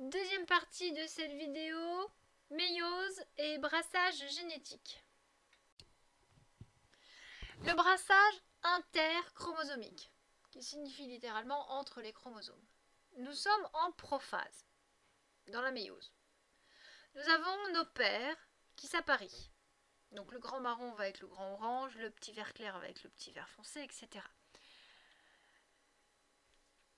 Deuxième partie de cette vidéo, méiose et brassage génétique. Le brassage interchromosomique, qui signifie littéralement entre les chromosomes. Nous sommes en prophase, dans la méiose. Nous avons nos paires qui s'apparient. Donc le grand marron va avec le grand orange, le petit vert clair va avec le petit vert foncé, etc.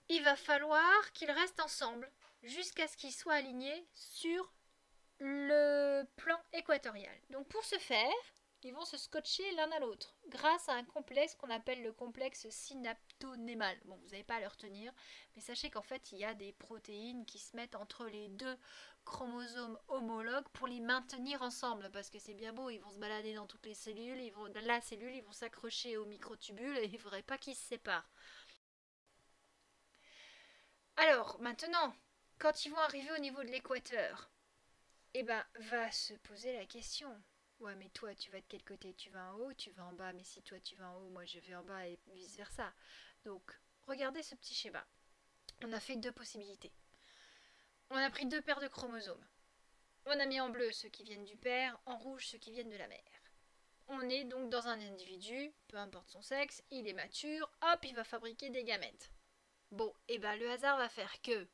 Il va falloir qu'ils restent ensemble jusqu'à ce qu'ils soient alignés sur le plan équatorial. Donc pour ce faire, ils vont se scotcher l'un à l'autre grâce à un complexe qu'on appelle le complexe synaptonémal. Bon, vous n'avez pas à le retenir, mais sachez qu'en fait, il y a des protéines qui se mettent entre les deux chromosomes homologues pour les maintenir ensemble, parce que c'est bien beau, ils vont se balader dans toutes les cellules, ils vont s'accrocher aux microtubules et il ne faudrait pas qu'ils se séparent. Alors, maintenant, quand ils vont arriver au niveau de l'équateur, eh ben, va se poser la question. Ouais, mais toi, tu vas de quel côté? Tu vas en haut, tu vas en bas? Mais si toi, tu vas en haut, moi, je vais en bas et vice-versa. Donc, regardez ce petit schéma. On a fait deux possibilités. On a pris deux paires de chromosomes. On a mis en bleu ceux qui viennent du père, en rouge ceux qui viennent de la mère. On est donc dans un individu, peu importe son sexe, il est mature, hop, il va fabriquer des gamètes. Bon, et ben le hasard va faire que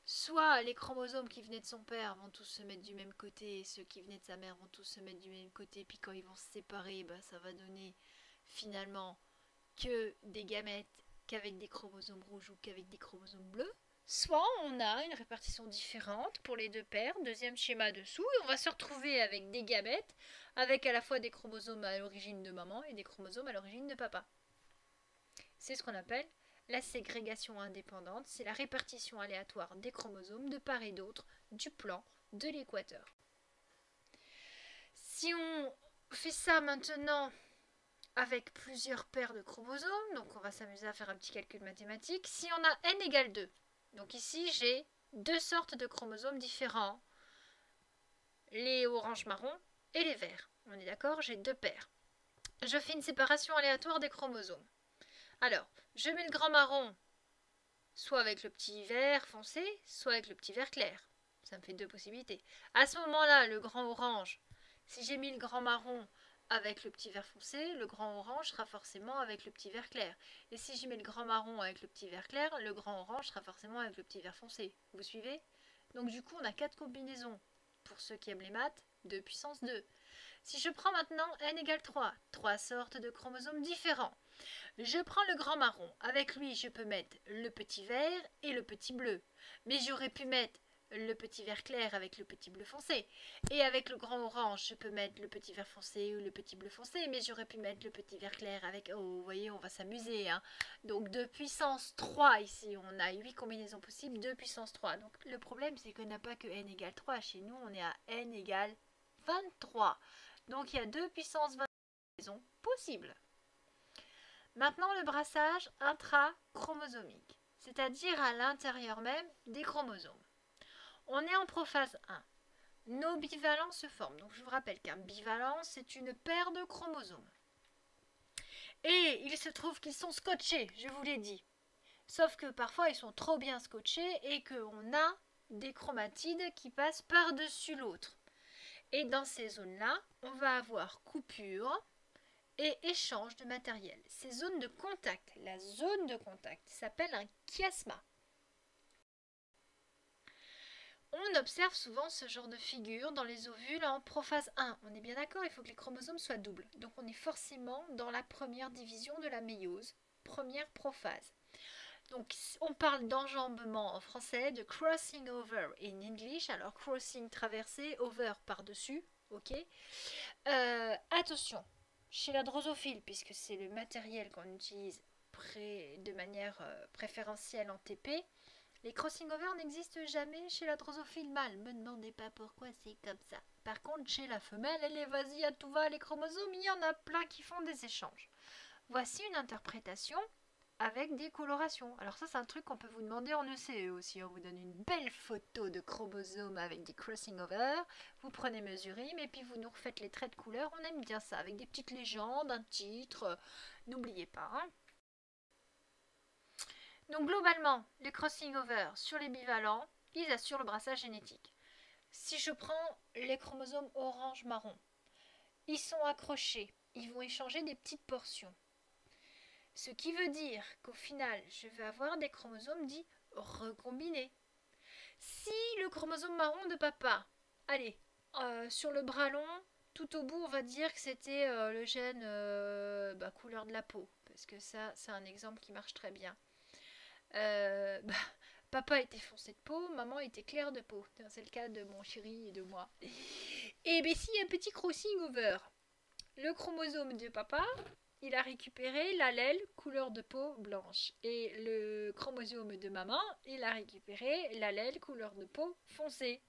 soit les chromosomes qui venaient de son père vont tous se mettre du même côté et ceux qui venaient de sa mère vont tous se mettre du même côté, puis quand ils vont se séparer, ben ça va donner finalement que des gamètes qu'avec des chromosomes rouges ou qu'avec des chromosomes bleus. Soit on a une répartition différente pour les deux paires, deuxième schéma dessous, et on va se retrouver avec des gamètes, avec à la fois des chromosomes à l'origine de maman et des chromosomes à l'origine de papa. C'est ce qu'on appelle la ségrégation indépendante, c'est la répartition aléatoire des chromosomes de part et d'autre du plan de l'équateur. Si on fait ça maintenant avec plusieurs paires de chromosomes, donc on va s'amuser à faire un petit calcul mathématique, si on a n égale 2, donc ici j'ai deux sortes de chromosomes différents, les orange-marron et les verts. On est d'accord, j'ai deux paires. Je fais une séparation aléatoire des chromosomes. Alors, je mets le grand marron soit avec le petit vert foncé, soit avec le petit vert clair. Ça me fait deux possibilités. À ce moment-là, le grand orange, si j'ai mis le grand marron avec le petit vert foncé, le grand orange sera forcément avec le petit vert clair. Et si je mets le grand marron avec le petit vert clair, le grand orange sera forcément avec le petit vert foncé. Vous suivez? Donc du coup, on a 4 combinaisons. Pour ceux qui aiment les maths, 2 puissance 2. Si je prends maintenant n égale 3, 3 sortes de chromosomes différents. Je prends le grand marron. Avec lui, je peux mettre le petit vert et le petit bleu. Mais j'aurais pu mettre le petit vert clair avec le petit bleu foncé. Et avec le grand orange, je peux mettre le petit vert foncé ou le petit bleu foncé. Mais j'aurais pu mettre le petit vert clair avec... Oh, vous voyez, on va s'amuser. Hein. Donc, 2 puissance 3 ici. On a 8 combinaisons possibles, 2 puissance 3. Donc, le problème, c'est qu'on n'a pas que n égale 3. Chez nous, on est à n égale 23. Donc, il y a 2 puissance 20 combinaisons possibles. Maintenant, le brassage intrachromosomique, c'est-à-dire à l'intérieur même des chromosomes. On est en prophase 1. Nos bivalents se forment. Donc, je vous rappelle qu'un bivalent, c'est une paire de chromosomes. Et il se trouve qu'ils sont scotchés, je vous l'ai dit. Sauf que parfois, ils sont trop bien scotchés et qu'on a des chromatides qui passent par-dessus l'autre. Et dans ces zones-là, on va avoir coupure et échange de matériel. Ces zones de contact, la zone de contact s'appelle un chiasma. On observe souvent ce genre de figure dans les ovules en prophase 1. On est bien d'accord, il faut que les chromosomes soient doubles. Donc on est forcément dans la première division de la méiose, première prophase. Donc on parle d'enjambement en français, de crossing over in English. Alors crossing, traversée, over par-dessus, ok. Attention, chez la drosophile, puisque c'est le matériel qu'on utilise de manière préférentielle en TP, les crossing over n'existent jamais chez la drosophile mâle. Me demandez pas pourquoi c'est comme ça. Par contre, chez la femelle, elle est vas-y à tout va, les chromosomes, il y en a plein qui font des échanges. Voici une interprétation avec des colorations. Alors ça, c'est un truc qu'on peut vous demander en ECE aussi. On vous donne une belle photo de chromosomes avec des crossing over. Vous prenez mesurim et puis vous nous refaites les traits de couleur. On aime bien ça, avec des petites légendes, un titre. N'oubliez pas. Hein. Donc globalement, les crossing over sur les bivalents, Ils assurent le brassage génétique. Si je prends les chromosomes orange-marron, ils sont accrochés, ils vont échanger des petites portions. Ce qui veut dire qu'au final, je vais avoir des chromosomes dits recombinés. Si le chromosome marron de papa, allez, sur le bras long, tout au bout, on va dire que c'était le gène couleur de la peau, parce que ça, c'est un exemple qui marche très bien. Papa était foncé de peau, maman était claire de peau. C'est le cas de mon chéri et de moi. Et bien, s'il y a un petit crossing over, le chromosome de papa, il a récupéré l'allèle couleur de peau blanche. Et le chromosome de maman, il a récupéré l'allèle couleur de peau foncée.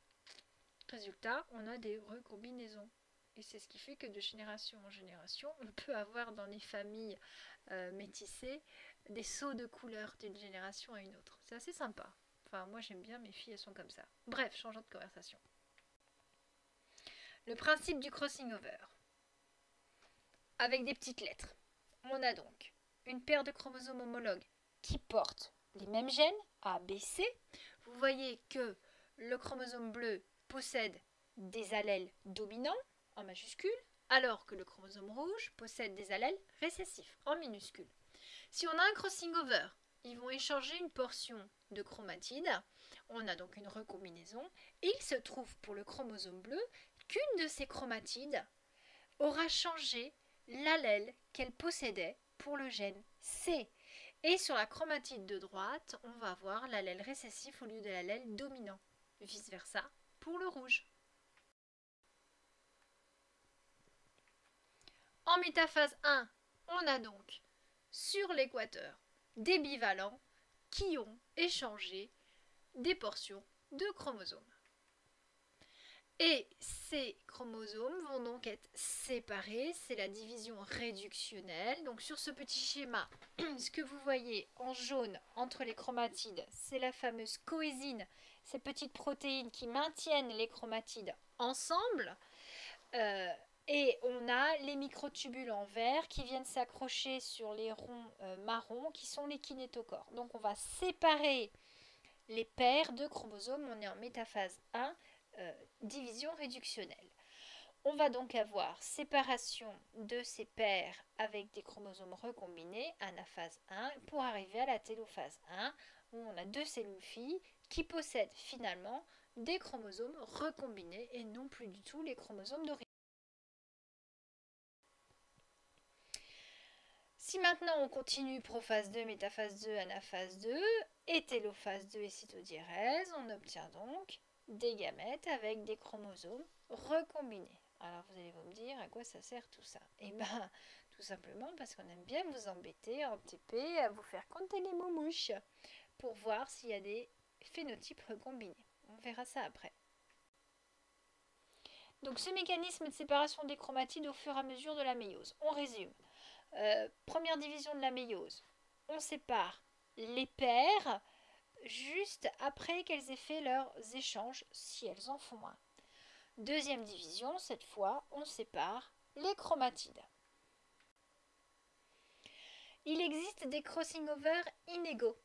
Résultat, on a des recombinaisons. Et c'est ce qui fait que de génération en génération, on peut avoir dans les familles métissées des sauts de couleur d'une génération à une autre. C'est assez sympa. Enfin, moi j'aime bien, mes filles elles sont comme ça. Bref, changeons de conversation. Le principe du crossing over. Avec des petites lettres. On a donc une paire de chromosomes homologues qui portent les mêmes gènes, A, B, C. Vous voyez que le chromosome bleu possède des allèles dominants, en majuscule, alors que le chromosome rouge possède des allèles récessifs, en minuscule. Si on a un crossing over, ils vont échanger une portion de chromatide. On a donc une recombinaison. Et il se trouve pour le chromosome bleu qu'une de ces chromatides aura changé l'allèle qu'elle possédait pour le gène C. Et sur la chromatide de droite, on va avoir l'allèle récessif au lieu de l'allèle dominant. Vice versa pour le rouge. En métaphase 1, on a donc sur l'équateur des bivalents qui ont échangé des portions de chromosomes. Et ces chromosomes vont donc être séparés, c'est la division réductionnelle. Donc sur ce petit schéma, ce que vous voyez en jaune entre les chromatides, c'est la fameuse coésine, ces petites protéines qui maintiennent les chromatides ensemble. Et on a les microtubules en vert qui viennent s'accrocher sur les ronds marrons qui sont les kinétochores. Donc on va séparer les paires de chromosomes, on est en métaphase 1, division réductionnelle. On va donc avoir séparation de ces paires avec des chromosomes recombinés, anaphase 1, pour arriver à la télophase 1, où on a deux cellules filles qui possèdent finalement des chromosomes recombinés et non plus du tout les chromosomes d'origine. Si maintenant on continue prophase 2, métaphase 2, anaphase 2 et télophase 2 et cytodiérèse, on obtient donc des gamètes avec des chromosomes recombinés. Alors vous allez me dire à quoi ça sert tout ça? Eh bien tout simplement parce qu'on aime bien vous embêter en TP à vous faire compter les moumouches pour voir s'il y a des phénotypes recombinés. On verra ça après. Donc ce mécanisme de séparation des chromatides au fur et à mesure de la méiose. On résume. Première division de la méiose, on sépare les paires juste après qu'elles aient fait leurs échanges, si elles en font un. Deuxième division, cette fois, on sépare les chromatides. Il existe des crossing over inégaux.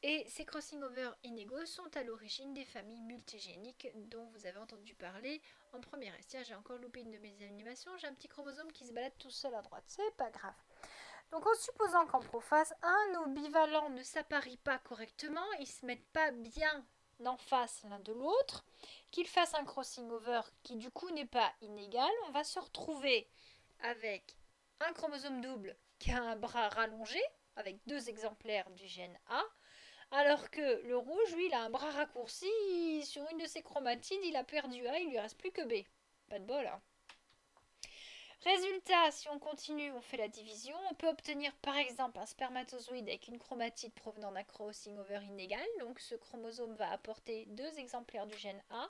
Et ces crossing over inégaux sont à l'origine des familles multigéniques dont vous avez entendu parler en première. Tiens, j'ai encore loupé une de mes animations, j'ai un petit chromosome qui se balade tout seul à droite, c'est pas grave. Donc en supposant qu'en prophase 1, nos bivalents ne s'apparient pas correctement, ils ne se mettent pas bien en face l'un de l'autre, qu'ils fassent un crossing over qui du coup n'est pas inégal, on va se retrouver avec un chromosome double qui a un bras rallongé, avec deux exemplaires du gène A, alors que le rouge, lui, il a un bras raccourci, sur une de ses chromatides, il a perdu A, il lui reste plus que B. Pas de bol, hein. Résultat, si on continue, on fait la division, on peut obtenir par exemple un spermatozoïde avec une chromatide provenant d'un crossing over inégal, donc ce chromosome va apporter deux exemplaires du gène A.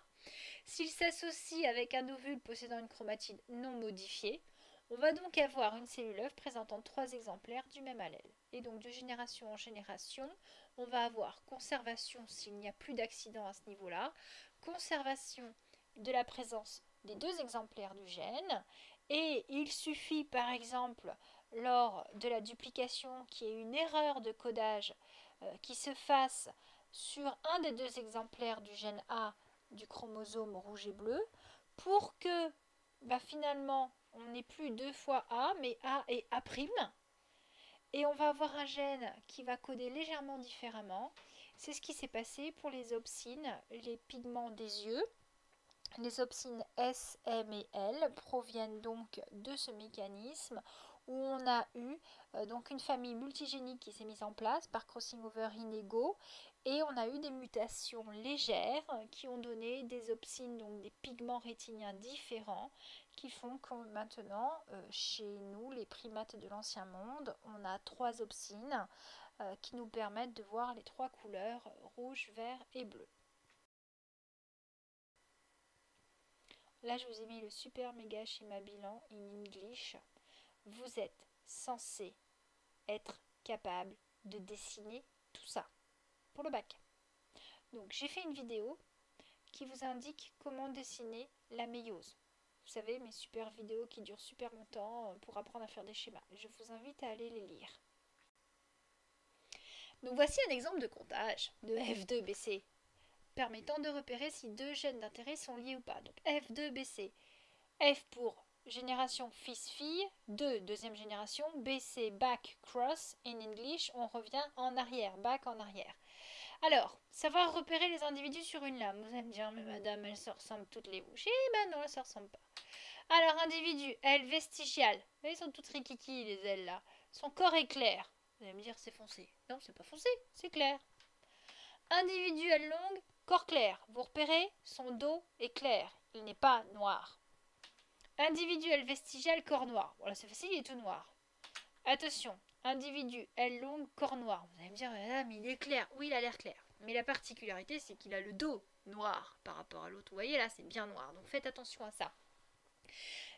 S'il s'associe avec un ovule possédant une chromatide non modifiée, on va donc avoir une cellule œuf présentant trois exemplaires du même allèle. Et donc de génération en génération, on va avoir conservation s'il n'y a plus d'accident à ce niveau-là, conservation de la présence des deux exemplaires du gène, et il suffit par exemple lors de la duplication qu'il y ait une erreur de codage qui se fasse sur un des deux exemplaires du gène A du chromosome rouge et bleu pour que finalement on n'ait plus 2 fois A mais A et A'. Et on va avoir un gène qui va coder légèrement différemment. C'est ce qui s'est passé pour les opsines, les pigments des yeux. Les opsines S, M et L proviennent donc de ce mécanisme où on a eu donc une famille multigénique qui s'est mise en place par crossing over inégaux et on a eu des mutations légères qui ont donné des opsines, donc des pigments rétiniens différents qui font que maintenant chez nous les primates de l'ancien monde on a 3 opsines qui nous permettent de voir les 3 couleurs rouge, vert et bleu. Là, je vous ai mis le super méga schéma bilan in English. Vous êtes censé être capable de dessiner tout ça pour le bac. Donc, j'ai fait une vidéo qui vous indique comment dessiner la méiose. Vous savez, mes super vidéos qui durent super longtemps pour apprendre à faire des schémas. Je vous invite à aller les lire. Donc, voici un exemple de comptage de F2BC. Permettant de repérer si 2 gènes d'intérêt sont liés ou pas. Donc F2BC. F pour génération fils-fille, 2 deuxième génération, BC back cross, in English, on revient en arrière, back en arrière. Alors, savoir repérer les individus sur une lame. Vous allez me dire, mais madame, elles se ressemblent toutes les bouches. Eh ben non, elles se ressemblent pas. Alors, individu, aile vestigiale. Vous voyez, elles sont toutes rikiki, les ailes là. Son corps est clair. Vous allez me dire, c'est foncé. Non, c'est pas foncé, c'est clair. Individu, aile longue, corps clair. Vous repérez, son dos est clair. Il n'est pas noir. Individu, aile vestigiale, corps noir. Voilà, c'est facile, il est tout noir. Attention, individu, aile longue, corps noir. Vous allez me dire, madame, il est clair. Oui, il a l'air clair. Mais la particularité, c'est qu'il a le dos noir par rapport à l'autre. Vous voyez, là, c'est bien noir. Donc, faites attention à ça.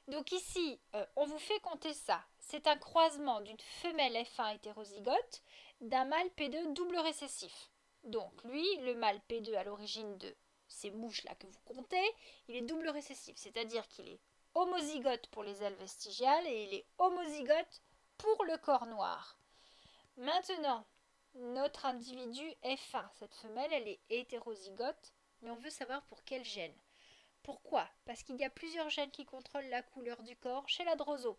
Donc ici, on vous fait compter ça. C'est un croisement d'une femelle F1 hétérozygote d'un mâle P2 double récessif. Donc lui, le mâle P2 à l'origine de ces mouches-là que vous comptez, il est double récessif, c'est-à-dire qu'il est homozygote pour les ailes vestigiales et il est homozygote pour le corps noir. Maintenant, notre individu F1, cette femelle, elle est hétérozygote, mais on veut savoir pour quel gène. Pourquoi? Parce qu'il y a plusieurs gènes qui contrôlent la couleur du corps chez la droso.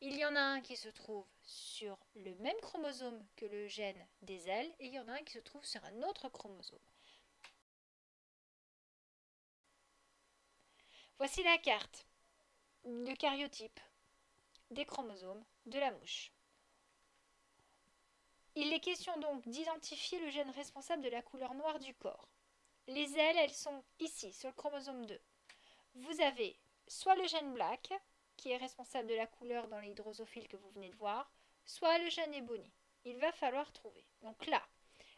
Il y en a un qui se trouve sur le même chromosome que le gène des ailes et il y en a un qui se trouve sur un autre chromosome. Voici la carte, le karyotype des chromosomes de la mouche. Il est question donc d'identifier le gène responsable de la couleur noire du corps. Les ailes, elles sont ici, sur le chromosome 2. Vous avez soit le gène black, qui est responsable de la couleur dans les drosophiles que vous venez de voir, soit le gène ebony. Il va falloir trouver. Donc là,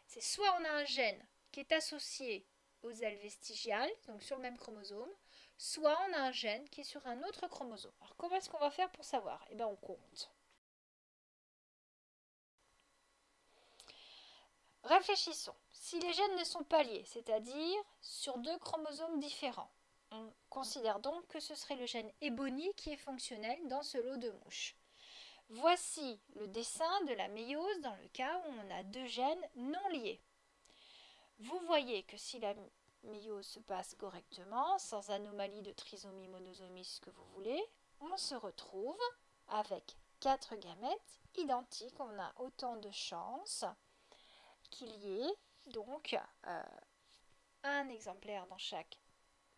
c'est soit on a un gène qui est associé aux ailes vestigiales, donc sur le même chromosome, soit on a un gène qui est sur un autre chromosome. Alors comment est-ce qu'on va faire pour savoir? Eh bien on compte. Réfléchissons. Si les gènes ne sont pas liés, c'est-à-dire sur 2 chromosomes différents, on considère donc que ce serait le gène ebony qui est fonctionnel dans ce lot de mouches. Voici le dessin de la méiose dans le cas où on a 2 gènes non liés. Vous voyez que si la méiose se passe correctement, sans anomalie de trisomie, monosomie, ce que vous voulez, on se retrouve avec 4 gamètes identiques. On a autant de chances qu'il y ait donc un exemplaire dans chaque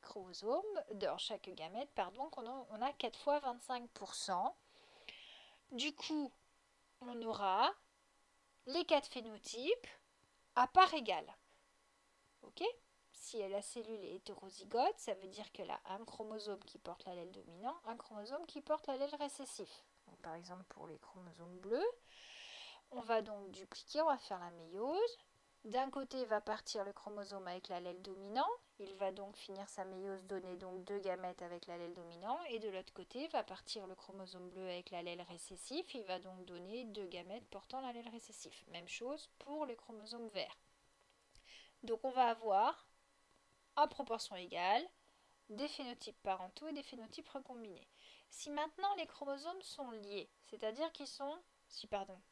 chromosome, dans chaque gamète, pardon, on a 4 fois 25%. Du coup, on aura les 4 phénotypes à part égale. Ok? Si la cellule est hétérozygote, ça veut dire qu'elle a un chromosome qui porte l'allèle dominant, un chromosome qui porte l'allèle récessif. Donc, par exemple, pour les chromosomes bleus, on va donc dupliquer, on va faire la méiose. D'un côté va partir le chromosome avec l'allèle dominant, il va donc finir sa méiose, donner donc 2 gamètes avec l'allèle dominant, et de l'autre côté va partir le chromosome bleu avec l'allèle récessif, il va donc donner 2 gamètes portant l'allèle récessif. Même chose pour les chromosomes verts. Donc on va avoir, à proportion égale, des phénotypes parentaux et des phénotypes recombinés. Si maintenant les chromosomes sont liés, c'est-à-dire qu'ils sont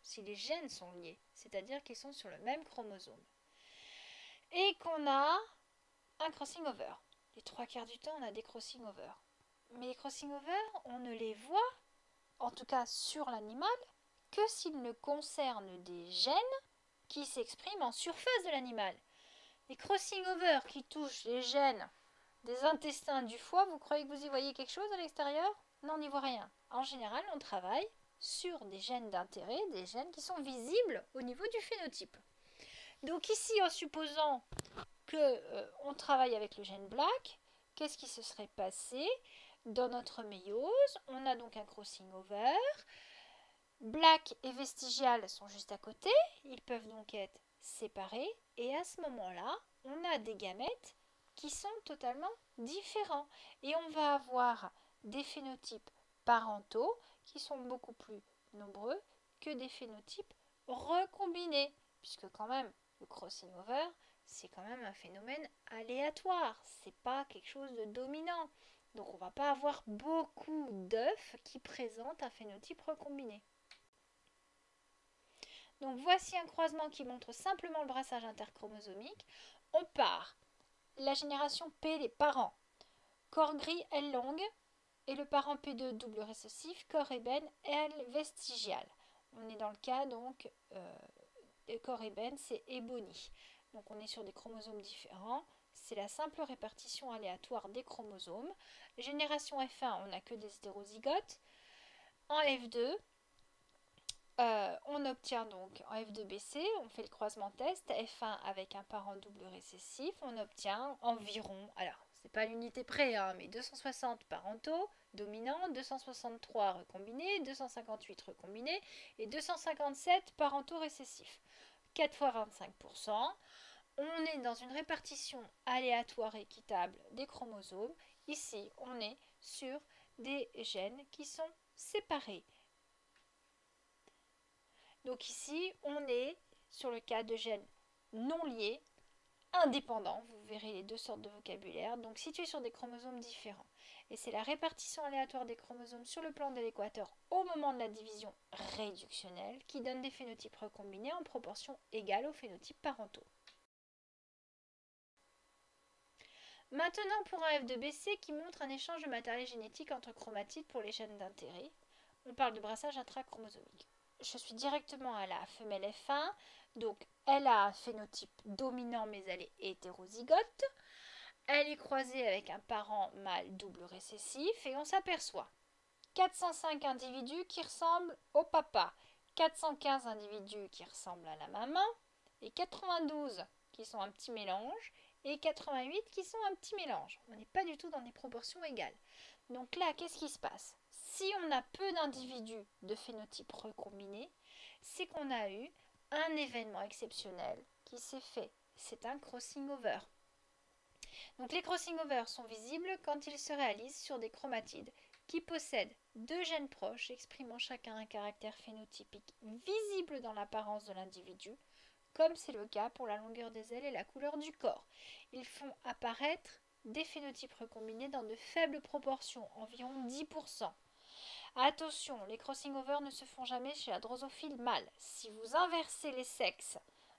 si les gènes sont liés, c'est-à-dire qu'ils sont sur le même chromosome, et qu'on a un crossing over. Les 3/4 du temps, on a des crossing over. Mais les crossing over, on ne les voit, en tout cas sur l'animal, que s'ils ne concernent des gènes qui s'expriment en surface de l'animal. Les crossing over qui touchent les gènes des intestins du foie, vous croyez que vous y voyez quelque chose à l'extérieur? Non, on n'y voit rien. En général, on travaille sur des gènes d'intérêt, des gènes qui sont visibles au niveau du phénotype. Donc ici, en supposant qu'on travaille avec le gène black, qu'est-ce qui se serait passé dans notre méiose? On a donc un crossing over. Black et vestigial sont juste à côté. Ils peuvent donc être séparés. Et à ce moment-là, on a des gamètes qui sont totalement différents. Et on va avoir des phénotypes parentaux qui sont beaucoup plus nombreux que des phénotypes recombinés. Puisque quand même, le crossing over, c'est quand même un phénomène aléatoire. C'est pas quelque chose de dominant. Donc on ne va pas avoir beaucoup d'œufs qui présentent un phénotype recombiné. Donc voici un croisement qui montre simplement le brassage interchromosomique. On part. La génération P, les parents. Corps gris, L longue. Et le parent P2 double récessif, corps ébène, L vestigial. On est dans le cas donc corps ébène, c'est ébony. Donc on est sur des chromosomes différents. C'est la simple répartition aléatoire des chromosomes. Génération F1, on n'a que des hétérozygotes. En F2, on obtient donc en F2BC, on fait le croisement test, F1 avec un parent double récessif, on obtient environ, alors c'est pas l'unité près, hein, mais 260 parentaux dominants, 263 recombinés, 258 recombinés et 257 parentaux récessifs. 4 fois 25%. On est dans une répartition aléatoire équitable des chromosomes. Ici, on est sur des gènes qui sont séparés. Donc ici, on est sur le cas de gènes non liés, indépendants. Vous verrez les deux sortes de vocabulaire, donc situés sur des chromosomes différents. Et c'est la répartition aléatoire des chromosomes sur le plan de l'équateur au moment de la division réductionnelle qui donne des phénotypes recombinés en proportion égale aux phénotypes parentaux. Maintenant pour un F2BC qui montre un échange de matériel génétique entre chromatides pour les gènes d'intérêt, on parle de brassage intrachromosomique. Je suis directement à la femelle F1, donc elle a un phénotype dominant mais elle est hétérozygote. Elle est croisée avec un parent mâle double récessif et on s'aperçoit 405 individus qui ressemblent au papa, 415 individus qui ressemblent à la maman et 92 qui sont un petit mélange et 88 qui sont un petit mélange. On n'est pas du tout dans des proportions égales. Donc là, qu'est-ce qui se passe? Si on a peu d'individus de phénotype recombinés, c'est qu'on a eu un événement exceptionnel qui s'est fait. C'est un crossing over. Donc les crossing over sont visibles quand ils se réalisent sur des chromatides qui possèdent deux gènes proches exprimant chacun un caractère phénotypique visible dans l'apparence de l'individu, comme c'est le cas pour la longueur des ailes et la couleur du corps. Ils font apparaître des phénotypes recombinés dans de faibles proportions, environ 10%. Attention, les crossing over ne se font jamais chez la drosophile mâle. Si vous inversez les sexes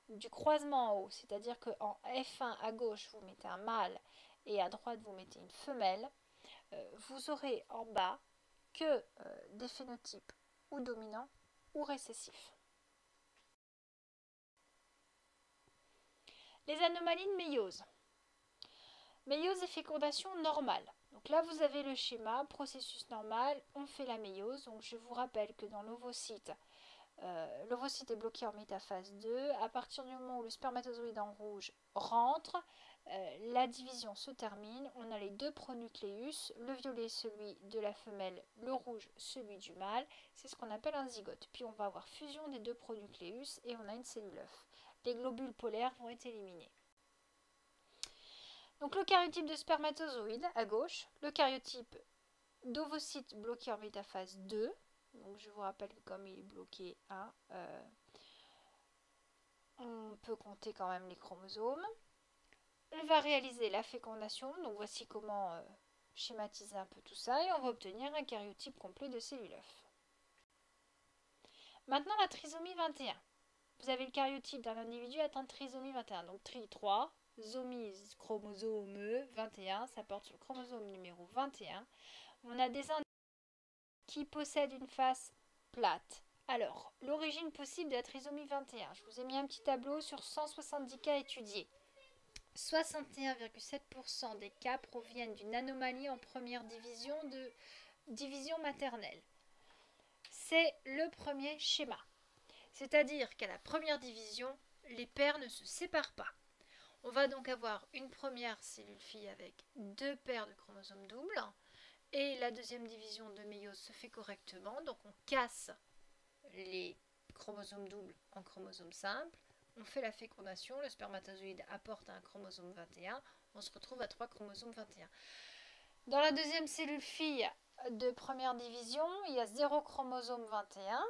du croisement en haut, c'est-à-dire qu'en F1 à gauche vous mettez un mâle et à droite vous mettez une femelle, vous aurez en bas que des phénotypes ou dominants ou récessifs. Les anomalies de méiose. Méiose et fécondation normale. Donc là, vous avez le schéma, processus normal, on fait la méiose. Donc je vous rappelle que dans l'ovocyte, l'ovocyte est bloqué en métaphase 2. À partir du moment où le spermatozoïde en rouge rentre, la division se termine. On a les deux pronucléus, le violet celui de la femelle, le rouge celui du mâle. C'est ce qu'on appelle un zygote. Puis on va avoir fusion des deux pronucléus et on a une cellule œuf. Les globules polaires vont être éliminés. Donc le karyotype de spermatozoïde à gauche, le karyotype d'ovocyte bloqué en métaphase 2. Donc je vous rappelle que comme il est bloqué 1, on peut compter quand même les chromosomes. On va réaliser la fécondation, donc voici comment schématiser un peu tout ça, et on va obtenir un karyotype complet de cellules œufs. Maintenant la trisomie 21. Vous avez le karyotype d'un individu atteint de trisomie 21, donc tri 3, chromosome 21, ça porte sur le chromosome numéro 21. On a des individus qui possèdent une face plate. Alors, l'origine possible de la trisomie 21. Je vous ai mis un petit tableau sur 170 cas étudiés. 61,7% des cas proviennent d'une anomalie en première division de division maternelle. C'est le premier schéma. C'est-à-dire qu'à la première division, les paires ne se séparent pas. On va donc avoir une première cellule fille avec 2 paires de chromosomes doubles. Et la deuxième division de méiose se fait correctement. Donc on casse les chromosomes doubles en chromosomes simples. On fait la fécondation, le spermatozoïde apporte un chromosome 21. On se retrouve à 3 chromosomes 21. Dans la deuxième cellule fille de première division, il y a 0 chromosome 21.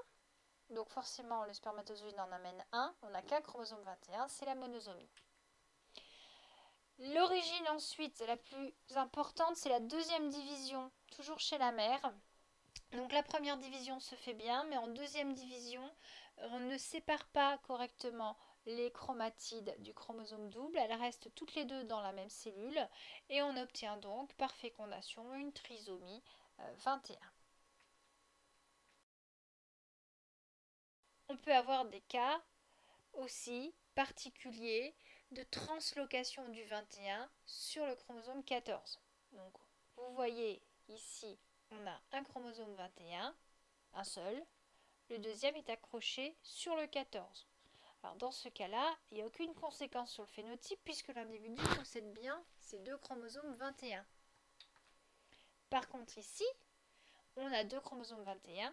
Donc forcément, le spermatozoïde en amène 1. On n'a qu'un chromosome 21, c'est la monosomie. L'origine ensuite, la plus importante, c'est la deuxième division, toujours chez la mère. Donc la première division se fait bien, mais en deuxième division, on ne sépare pas correctement les chromatides du chromosome double. Elles restent toutes les deux dans la même cellule et on obtient donc par fécondation une trisomie 21. On peut avoir des cas aussi particuliers de translocation du 21 sur le chromosome 14. Donc vous voyez ici, on a un chromosome 21, un seul. Le deuxième est accroché sur le 14. Alors dans ce cas-là, il n'y a aucune conséquence sur le phénotype puisque l'individu possède bien ces 2 chromosomes 21. Par contre ici, on a 2 chromosomes 21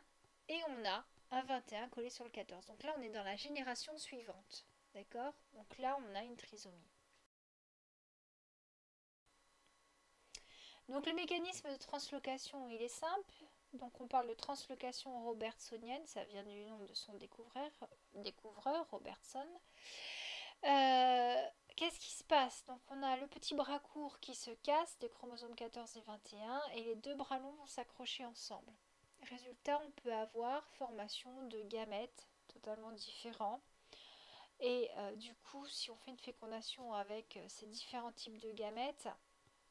et on a un 21 collé sur le 14. Donc là, on est dans la génération suivante. D'accord? Donc là, on a une trisomie. Donc le mécanisme de translocation, il est simple. Donc on parle de translocation robertsonienne, ça vient du nom de son découvreur Robertson. Qu'est-ce qui se passe? Donc on a le petit bras court qui se casse des chromosomes 14 et 21 et les 2 bras longs vont s'accrocher ensemble. Résultat, on peut avoir formation de gamètes totalement différents. Et du coup, si on fait une fécondation avec ces différents types de gamètes,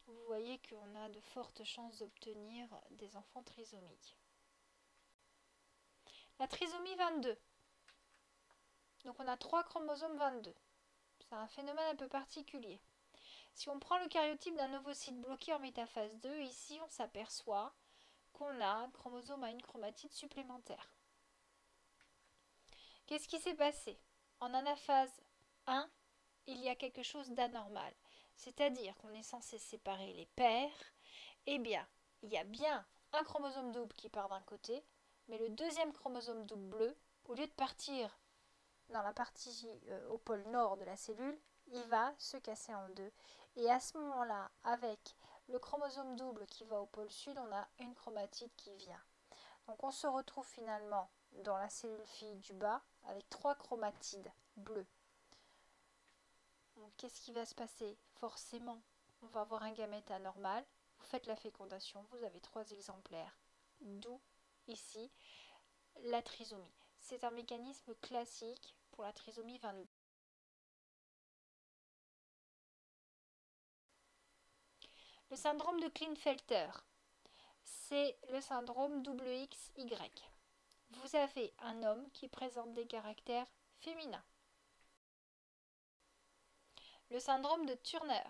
vous voyez qu'on a de fortes chances d'obtenir des enfants trisomiques. La trisomie 22. Donc on a 3 chromosomes 22. C'est un phénomène un peu particulier. Si on prend le karyotype d'un ovocyte bloqué en métaphase 2, ici on s'aperçoit qu'on a un chromosome à une chromatide supplémentaire. Qu'est-ce qui s'est passé? En anaphase 1, il y a quelque chose d'anormal. C'est-à-dire qu'on est censé séparer les paires. Eh bien, il y a bien un chromosome double qui part d'un côté, mais le deuxième chromosome double bleu, au lieu de partir dans la partie au pôle nord de la cellule, il va se casser en deux. Et à ce moment-là, avec le chromosome double qui va au pôle sud, on a une chromatide qui vient. Donc on se retrouve finalement dans la cellule fille du bas avec 3 chromatides bleues. Donc qu'est-ce qui va se passer? Forcément, on va avoir un gamète anormal. Vous faites la fécondation, vous avez 3 exemplaires. D'où ici la trisomie. C'est un mécanisme classique pour la trisomie 22. Le syndrome de Klinefelter, c'est le syndrome XY. Vous avez un homme qui présente des caractères féminins. Le syndrome de Turner,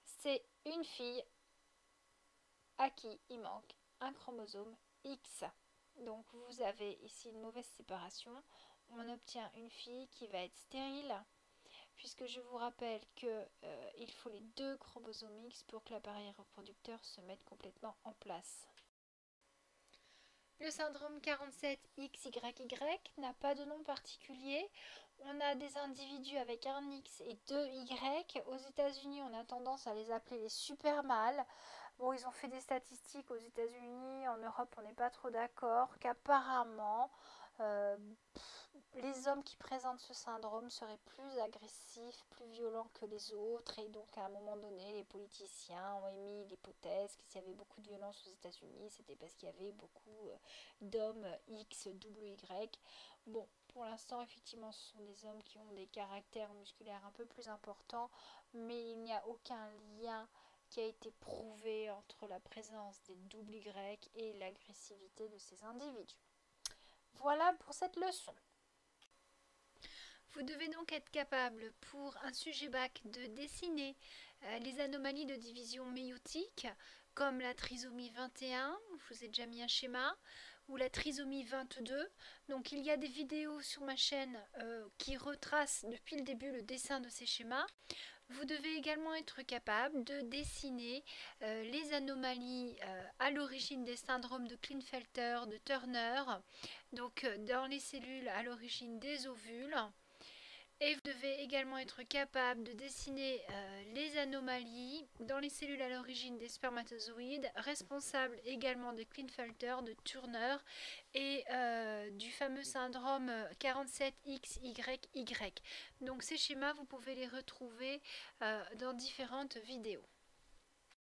c'est une fille à qui il manque un chromosome X. Donc vous avez ici une mauvaise séparation. On obtient une fille qui va être stérile, puisque je vous rappelle qu'il faut les 2 chromosomes X pour que l'appareil reproducteur se mette complètement en place. Le syndrome 47XYY n'a pas de nom particulier. On a des individus avec un X et 2 Y. Aux États-Unis, on a tendance à les appeler les super mâles. Bon, ils ont fait des statistiques aux États-Unis, en Europe, on n'est pas trop d'accord, qu'apparemment, les hommes qui présentent ce syndrome seraient plus agressifs, plus violents que les autres, et donc à un moment donné, les politiciens ont émis l'hypothèse que s'il y avait beaucoup de violence aux États-Unis, c'était parce qu'il y avait beaucoup d'hommes X, Y. Bon, pour l'instant, effectivement, ce sont des hommes qui ont des caractères musculaires un peu plus importants, mais il n'y a aucun lien qui a été prouvé entre la présence des Y et l'agressivité de ces individus. Voilà pour cette leçon. Vous devez donc être capable, pour un sujet bac, de dessiner les anomalies de division méiotique, comme la trisomie 21, je vous ai déjà mis un schéma, ou la trisomie 22. Donc il y a des vidéos sur ma chaîne qui retracent depuis le début le dessin de ces schémas. Vous devez également être capable de dessiner les anomalies à l'origine des syndromes de Klinefelter, de Turner, donc dans les cellules à l'origine des ovules. Et vous devez également être capable de dessiner les anomalies dans les cellules à l'origine des spermatozoïdes, responsables également de Klinefelter, de Turner et du fameux syndrome 47XYY. Donc ces schémas, vous pouvez les retrouver dans différentes vidéos.